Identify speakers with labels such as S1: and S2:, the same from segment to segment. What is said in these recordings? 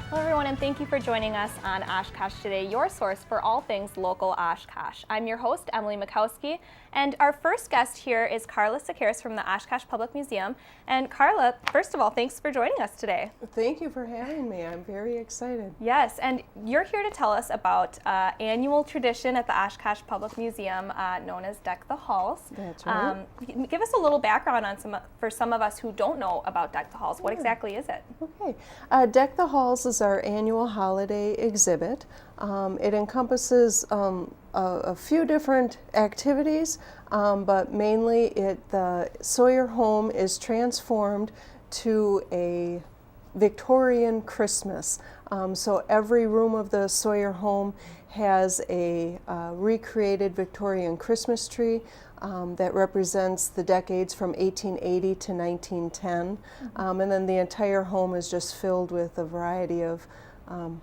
S1: Hello everyone, and thank you for joining us on Oshkosh Today, your source for all things local Oshkosh. I'm your host, Emily Mikowski, and our first guest here is Carla Sakaris from the Oshkosh Public Museum. And Carla, first of all, thanks for joining us today.
S2: Thank you for having me. I'm very excited.
S1: Yes, and you're here to tell us about annual tradition at the Oshkosh Public Museum known as Deck the Halls.
S2: That's right.
S1: Give us a little background on for some of us who don't know about Deck the Halls. What exactly is it?
S2: Okay. Deck the Halls is our annual holiday exhibit. It encompasses a few different activities, but mainly the Sawyer home is transformed to a Victorian Christmas. So every room of the Sawyer home has a recreated Victorian Christmas tree that represents the decades from 1880 to 1910. And then the entire home is just filled with a variety of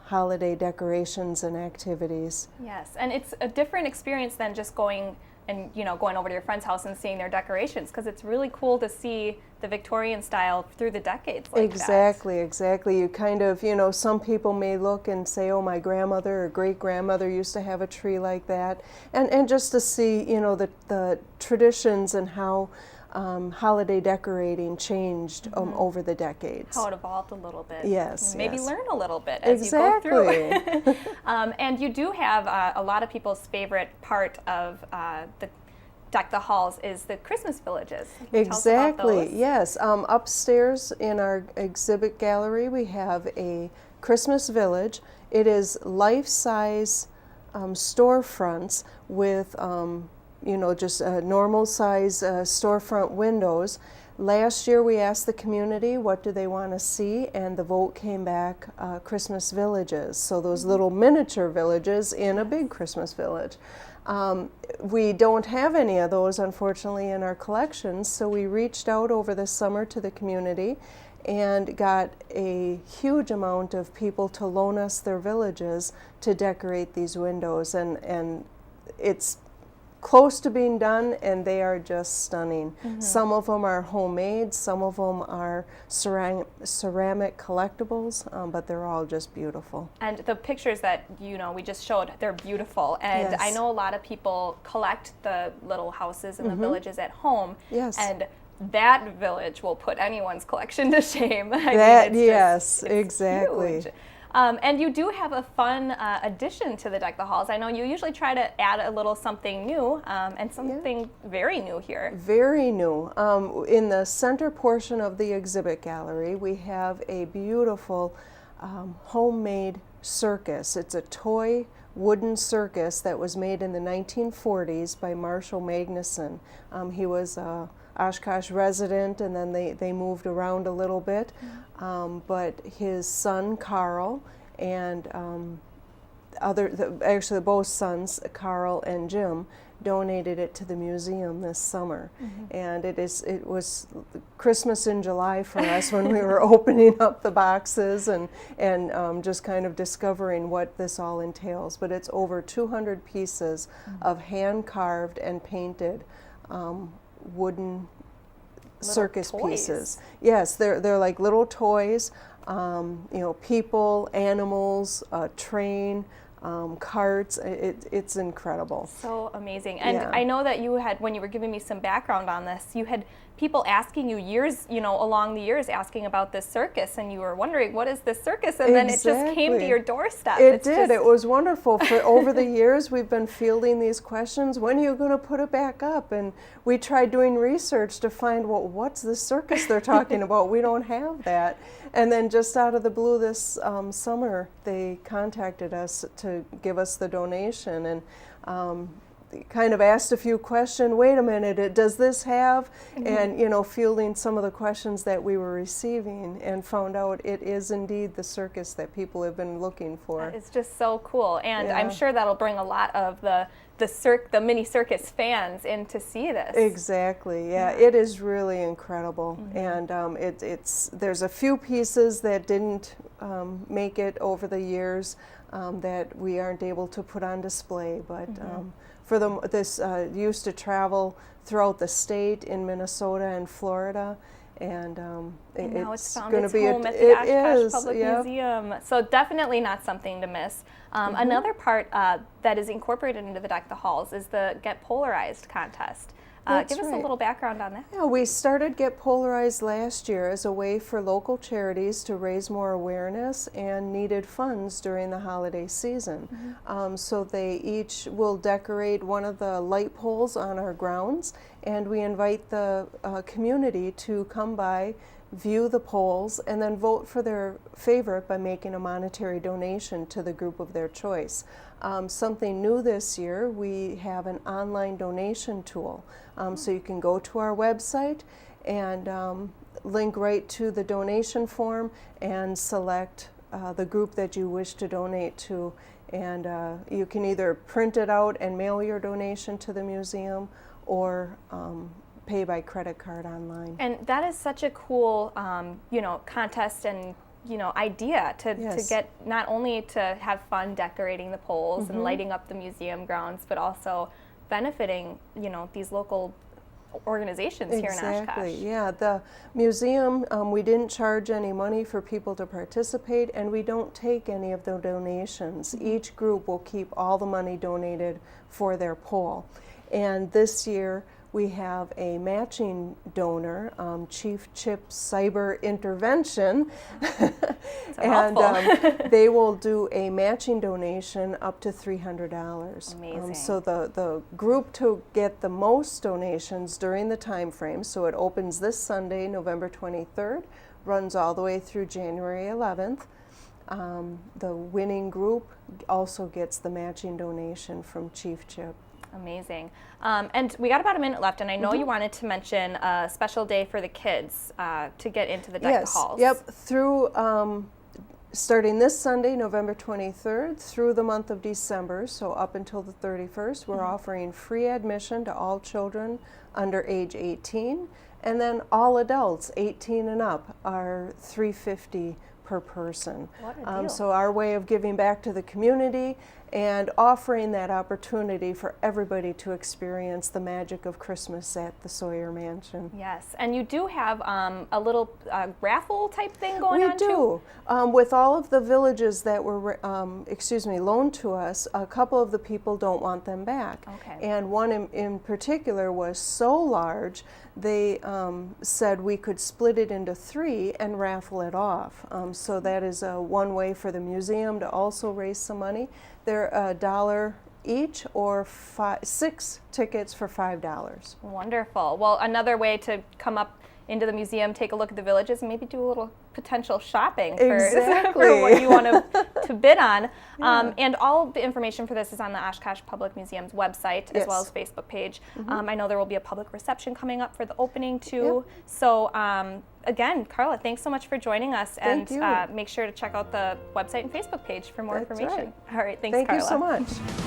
S2: holiday decorations and activities.
S1: Yes, and it's a different experience than just going over to your friend's house and seeing their decorations, because it's really cool to see the Victorian style through the decades like
S2: Exactly. You kind of, some people may look and say, oh, my grandmother or great-grandmother used to have a tree like that. And just to see, the traditions and how holiday decorating changed over the decades.
S1: How it evolved a little bit.
S2: Yes.
S1: Maybe
S2: yes.
S1: learn a little bit as you go through it. And you do have a lot of people's favorite part of the Deck the Halls is the Christmas villages.
S2: Exactly, yes. Upstairs in our exhibit gallery we have a Christmas village. It is life-size storefronts with just normal size storefront windows. Last year we asked the community what do they want to see, and the vote came back Christmas villages. So those little miniature villages in a big Christmas village. We don't have any of those, unfortunately, in our collections, so we reached out over the summer to the community and got a huge amount of people to loan us their villages to decorate these windows, and it's close to being done, and they are just stunning. Some of them are homemade, some of them are ceramic collectibles, but they're all just beautiful.
S1: And the pictures that we just showed, they're beautiful. And
S2: Yes.
S1: I know a lot of people collect the little houses and the villages at home.
S2: Yes.
S1: And that village will put anyone's collection to shame.
S2: Yes,
S1: it's
S2: exactly.
S1: huge. And you do have a fun addition to the Deck the Halls. I know you usually try to add a little something new, and something very new here.
S2: Very new. In the center portion of the exhibit gallery, we have a beautiful homemade circus. It's a toy wooden circus that was made in the 1940s by Marshall Magnuson. He was a Oshkosh resident, and then they moved around a little bit. But his son Carl and actually both sons, Carl and Jim, donated it to the museum this summer. And it was Christmas in July for us when we were opening up the boxes and just kind of discovering what this all entails. But it's over 200 pieces of hand-carved and painted wooden circus pieces. Yes, they're like little toys. People, animals, a train, carts. It's incredible.
S1: So amazing. And
S2: Yeah.
S1: I know that you had, when you were giving me some background on this, you had people asking you along the years asking about this circus, and you were wondering, what is this circus? And then it just came to your doorstep.
S2: It did. It was wonderful. For over the years, we've been fielding these questions. When are you going to put it back up? And we tried doing research to find, what's the circus they're talking about? We don't have that. And then just out of the blue this summer, they contacted us to give us the donation, and kind of asked a few questions. Wait a minute, does this have? And fielding some of the questions that we were receiving, and found out it is indeed the circus that people have been looking for.
S1: It's just so cool, and
S2: Yeah.
S1: I'm sure that'll bring a lot of the mini circus fans in to see this.
S2: Exactly. Yeah, it is really incredible, and there's a few pieces that didn't make it over the years that we aren't able to put on display, but. For this used to travel throughout the state in Minnesota and Florida, and
S1: and now it's found
S2: going
S1: its
S2: to be
S1: home at the Oshkosh Public
S2: yep.
S1: Museum. So definitely not something to miss. Another part that is incorporated into the Deck the Halls is the Get Polarized contest. Give us a little background on that.
S2: Yeah, we started Get Polarized last year as a way for local charities to raise more awareness and needed funds during the holiday season. So they each will decorate one of the light poles on our grounds, and we invite the community to come by, view the polls, and then vote for their favorite by making a monetary donation to the group of their choice. Something new this year, we have an online donation tool. So you can go to our website and link right to the donation form and select the group that you wish to donate to. And you can either print it out and mail your donation to the museum, or pay by credit card online.
S1: And that is such a cool, contest and idea to get not only to have fun decorating the poles and lighting up the museum grounds, but also benefiting these local organizations here in Oshkosh.
S2: Exactly. Yeah, the museum, we didn't charge any money for people to participate, and we don't take any of the donations. Each group will keep all the money donated for their pole. And this year we have a matching donor, Chief Chip Cyber Intervention, and they will do a matching donation up to $300.
S1: Amazing.
S2: So the group to get the most donations during the time frame, so it opens this Sunday, November 23rd, runs all the way through January 11th. The winning group also gets the matching donation from Chief Chip.
S1: Amazing. And we got about a minute left, and I know you wanted to mention a special day for the kids to get into the Deck the Halls.
S2: Yep. Through starting this Sunday, November 23rd, through the month of December, so up until the 31st, we're offering free admission to all children under age 18, and then all adults 18 and up are $350 per person.
S1: What a deal.
S2: So our way of giving back to the community and offering that opportunity for everybody to experience the magic of Christmas at the Sawyer Mansion.
S1: Yes, and you do have a little raffle type thing going on
S2: We do. With all of the villages that were, loaned to us, a couple of the people don't want them back.
S1: Okay.
S2: And one in particular was so large, they said we could split it into 3 and raffle it off. So that is one way for the museum to also raise some money. They're $1 each, or 6 tickets for $5.
S1: Wonderful. Well, another way to come up into the museum, take a look at the villages, and maybe do a little potential shopping for what you want to bid on. And all the information for this is on the Oshkosh Public Museum's website, as well as Facebook page. I know there will be a public reception coming up for the opening too. Yep. So again, Carla, thanks so much for joining us.
S2: Thank you.
S1: Make sure to check out the website and Facebook page for more information.
S2: Right.
S1: All right, thanks, Carla.
S2: Thank you so much.